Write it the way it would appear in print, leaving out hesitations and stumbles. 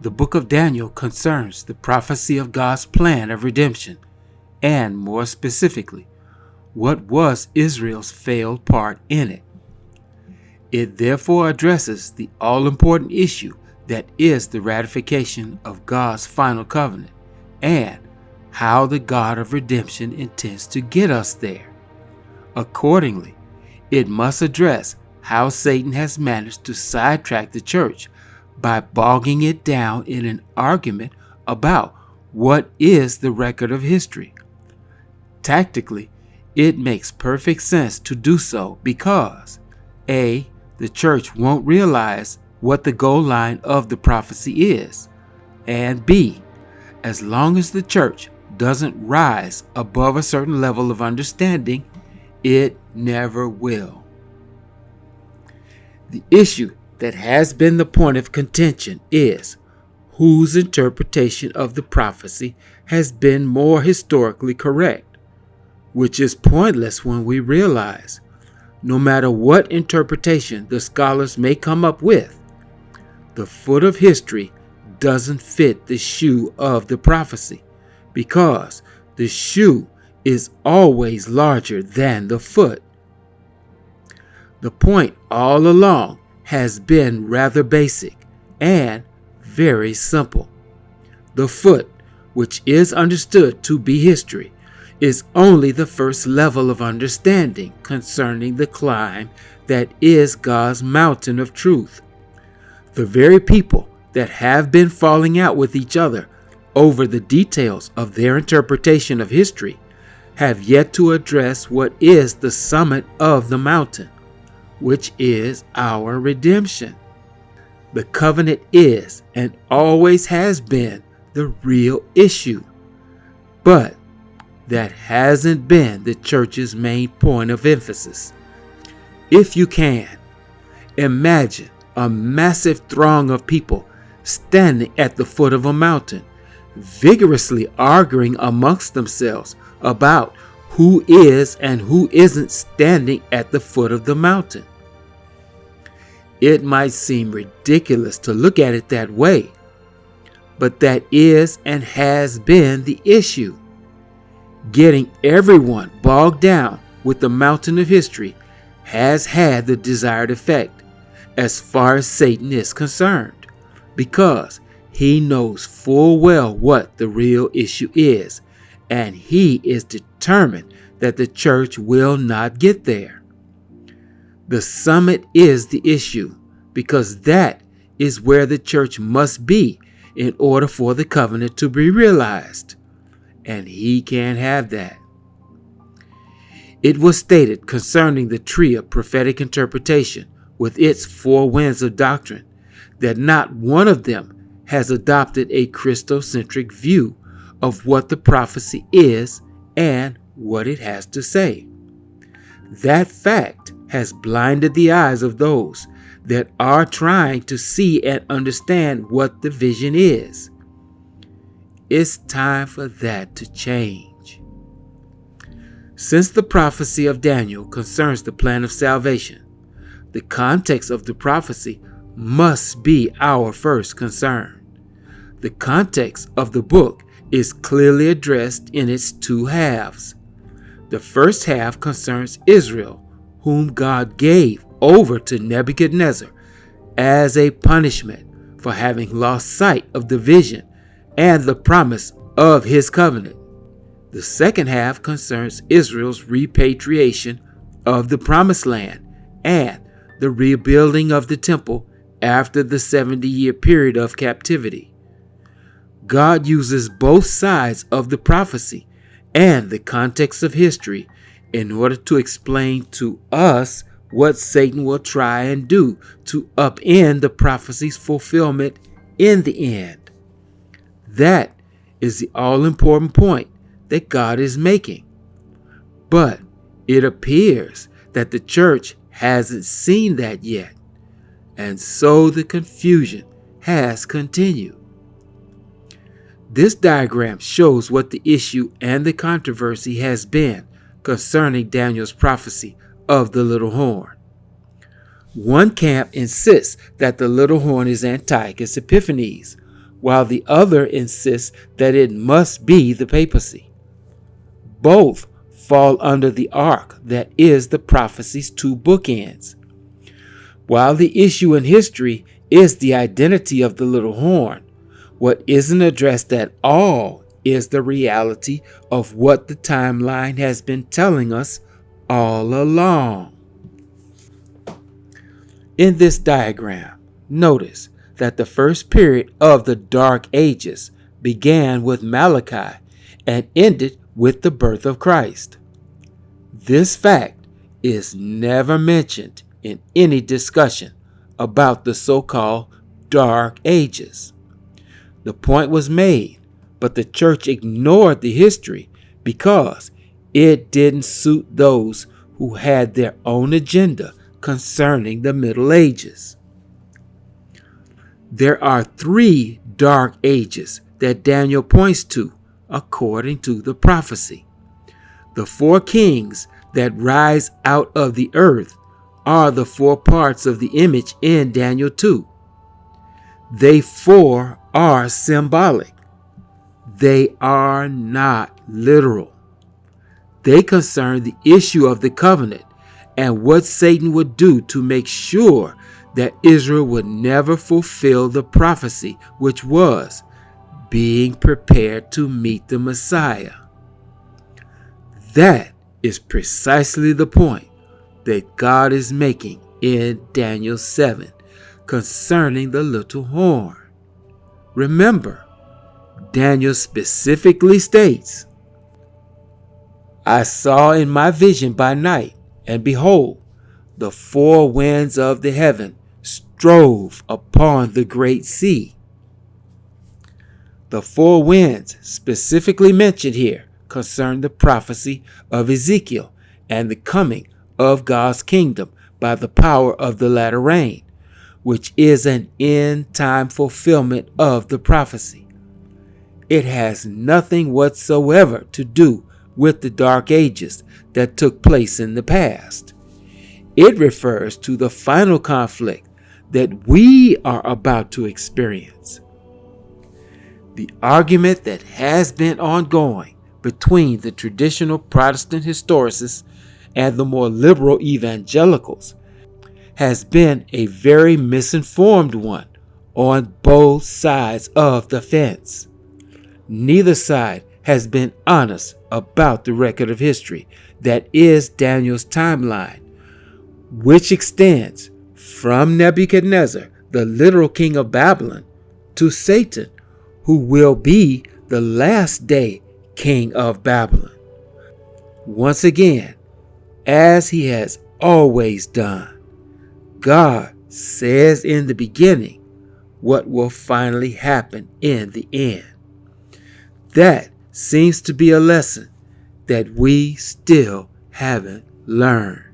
The book of Daniel concerns the prophecy of God's plan of redemption, and more specifically, what was Israel's failed part in it. It therefore addresses the all-important issue that is the ratification of God's final covenant and how the God of redemption intends to get us there. Accordingly, it must address how Satan has managed to sidetrack the church by bogging it down in an argument about what is the record of history. Tactically, it makes perfect sense to do so because A, the church won't realize what the goal line of the prophecy is, and B, as long as the church doesn't rise above a certain level of understanding, it never will. The issue that has been the point of contention is whose interpretation of the prophecy has been more historically correct, which is pointless when we realize no matter what interpretation the scholars may come up with, the foot of history doesn't fit the shoe of the prophecy because the shoe is always larger than the foot. The point all along has been rather basic and very simple. The foot, which is understood to be history, is only the first level of understanding concerning the climb that is God's mountain of truth. The very people that have been falling out with each other over the details of their interpretation of history have yet to address what is the summit of the mountain, which is our redemption. The covenant is and always has been the real issue, but that hasn't been the church's main point of emphasis. If you can, imagine a massive throng of people standing at the foot of a mountain, vigorously arguing amongst themselves about who is and who isn't standing at the foot of the mountain. It might seem ridiculous to look at it that way, but that is and has been the issue. Getting everyone bogged down with the mountain of history has had the desired effect as far as Satan is concerned, because he knows full well what the real issue is, and he is determined that the church will not get there. The summit is the issue, because that is where the church must be in order for the covenant to be realized. And he can't have that. It was stated concerning the tree of prophetic interpretation with its four winds of doctrine that not one of them has adopted a Christocentric view of what the prophecy is and what it has to say. That fact has blinded the eyes of those that are trying to see and understand what the vision is. It's time for that to change. Since the prophecy of Daniel concerns the plan of salvation, the context of the prophecy must be our first concern. The context of the book is clearly addressed in its two halves. The first half concerns Israel, whom God gave over to Nebuchadnezzar as a punishment for having lost sight of the vision and the promise of his covenant. The second half concerns Israel's repatriation of the promised land and the rebuilding of the temple after the 70-year period of captivity. God uses both sides of the prophecy and the context of history in order to explain to us what Satan will try and do to upend the prophecy's fulfillment in the end. That is the all-important point that God is making. But it appears that the church hasn't seen that yet, and so the confusion has continued. This diagram shows what the issue and the controversy has been concerning Daniel's prophecy of the little horn. One camp insists that the little horn is Antiochus Epiphanes, while the other insists that it must be the papacy. Both fall under the arc that is the prophecy's two bookends. While the issue in history is the identity of the little horn, what isn't addressed at all is the reality of what the timeline has been telling us all along. In this diagram, notice that the first period of the Dark Ages began with Malachi and ended with the birth of Christ. This fact is never mentioned in any discussion about the so-called Dark Ages. The point was made, but the church ignored the history because it didn't suit those who had their own agenda concerning the Middle Ages. There are 3 Dark Ages that Daniel points to according to the prophecy. The 4 kings that rise out of the earth are the 4 parts of the image in Daniel 2. They 4 are symbolic. They are not literal. They concern the issue of the covenant and what Satan would do to make sure that Israel would never fulfill the prophecy, which was being prepared to meet the Messiah. That is precisely the point that God is making in Daniel 7 concerning the little horn. Remember, Daniel specifically states, "I saw in my vision by night, and behold, the 4 winds of the heaven strove upon the great sea." The 4 winds specifically mentioned here concern the prophecy of Ezekiel and the coming of God's kingdom by the power of the latter rain, which is an end-time fulfillment of the prophecy. It has nothing whatsoever to do with the Dark Ages that took place in the past. It refers to the final conflict that we are about to experience. The argument that has been ongoing between the traditional Protestant historicists and the more liberal evangelicals has been a very misinformed one on both sides of the fence. Neither side has been honest about the record of history that is Daniel's timeline, which extends from Nebuchadnezzar, the literal king of Babylon, to Satan, who will be the last day king of Babylon. Once again, as he has always done, God says in the beginning what will finally happen in the end. That seems to be a lesson that we still haven't learned.